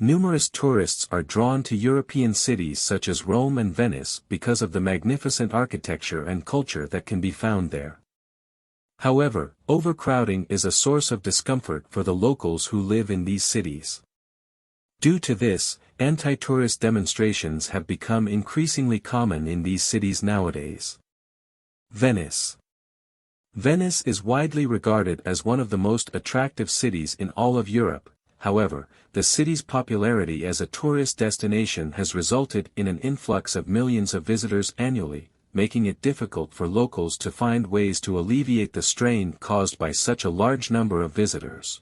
Numerous tourists are drawn to European cities such as Rome and Venice because of the magnificent architecture and culture that can be found there. However, overcrowding is a source of discomfort for the locals who live in these cities. Due to this, anti-tourist demonstrations have become increasingly common in these cities nowadays. Venice. Venice is widely regarded as one of the most attractive cities in all of Europe. However, the city's popularity as a tourist destination has resulted in an influx of millions of visitors annually, making it difficult for locals to find ways to alleviate the strain caused by such a large number of visitors.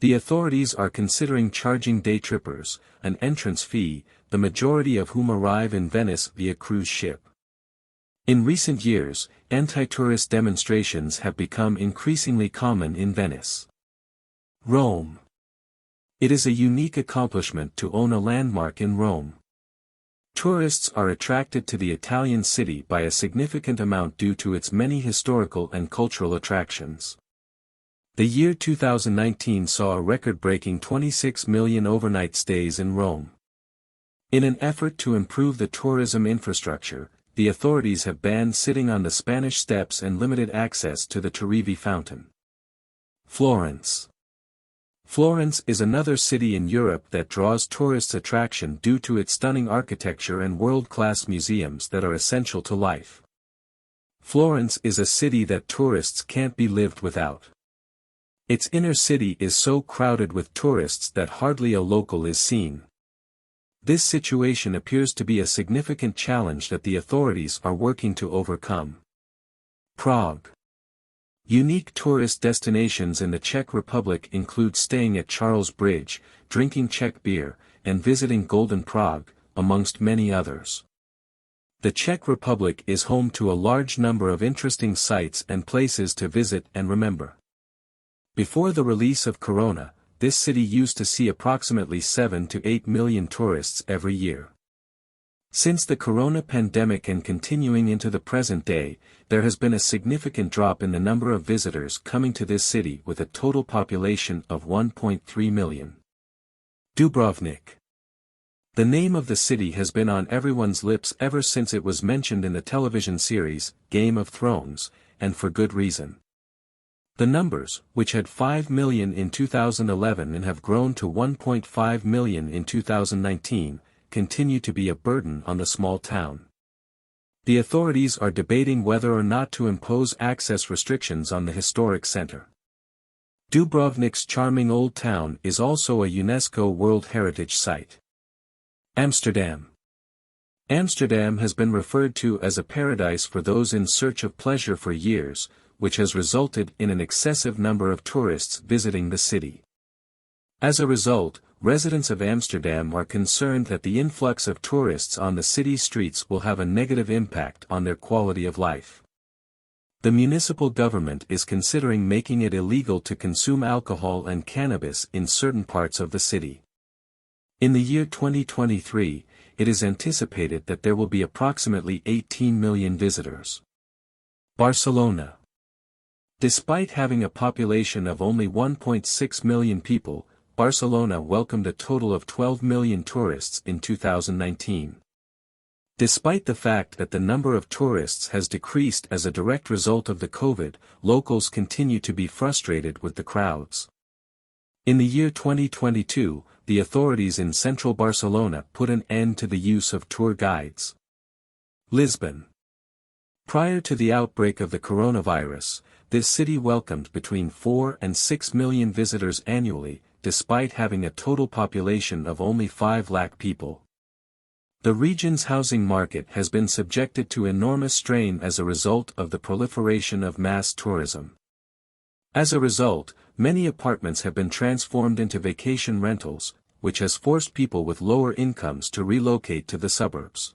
The authorities are considering charging day trippers an entrance fee, the majority of whom arrive in Venice via cruise ship. In recent years, anti-tourist demonstrations have become increasingly common in Venice. Rome. It is a unique accomplishment to own a landmark in Rome. Tourists are attracted to the Italian city by a significant amount due to its many historical and cultural attractions. The year 2019 saw a record-breaking 26 million overnight stays in Rome. In an effort to improve the tourism infrastructure, the authorities have banned sitting on the Spanish Steps and limited access to the Trevi fountain. Florence. Florence is another city in Europe that draws tourists' attraction due to its stunning architecture and world-class museums that are essential to life. Florence is a city that tourists can't be lived without. Its inner city is so crowded with tourists that hardly a local is seen. This situation appears to be a significant challenge that the authorities are working to overcome. Prague. Unique tourist destinations in the Czech Republic include staying at Charles Bridge, drinking Czech beer, and visiting Golden Prague, amongst many others. The Czech Republic is home to a large number of interesting sites and places to visit and remember. Before the release of Corona, this city used to see approximately 7 to 8 million tourists every year. Since the Corona pandemic and continuing into the present day, there has been a significant drop in the number of visitors coming to this city with a total population of 1.3 million. Dubrovnik. The name of the city has been on everyone's lips ever since it was mentioned in the television series, Game of Thrones, and for good reason. The numbers, which had 5 million in 2011 and have grown to 1.5 million in 2019, continue to be a burden on the small town. The authorities are debating whether or not to impose access restrictions on the historic center. Dubrovnik's charming old town is also a UNESCO World Heritage Site. Amsterdam. Amsterdam has been referred to as a paradise for those in search of pleasure for years, which has resulted in an excessive number of tourists visiting the city. As a result, residents of Amsterdam are concerned that the influx of tourists on the city streets will have a negative impact on their quality of life. The municipal government is considering making it illegal to consume alcohol and cannabis in certain parts of the city. In the year 2023, it is anticipated that there will be approximately 18 million visitors. Barcelona. Despite having a population of only 1.6 million people, Barcelona welcomed a total of 12 million tourists in 2019. Despite the fact that the number of tourists has decreased as a direct result of the COVID, locals continue to be frustrated with the crowds. In the year 2022, the authorities in central Barcelona put an end to the use of tour guides. Lisbon. Prior to the outbreak of the coronavirus, this city welcomed between 4 and 6 million visitors annually, despite having a total population of only 5 lakh people. The region's housing market has been subjected to enormous strain as a result of the proliferation of mass tourism. As a result, many apartments have been transformed into vacation rentals, which has forced people with lower incomes to relocate to the suburbs.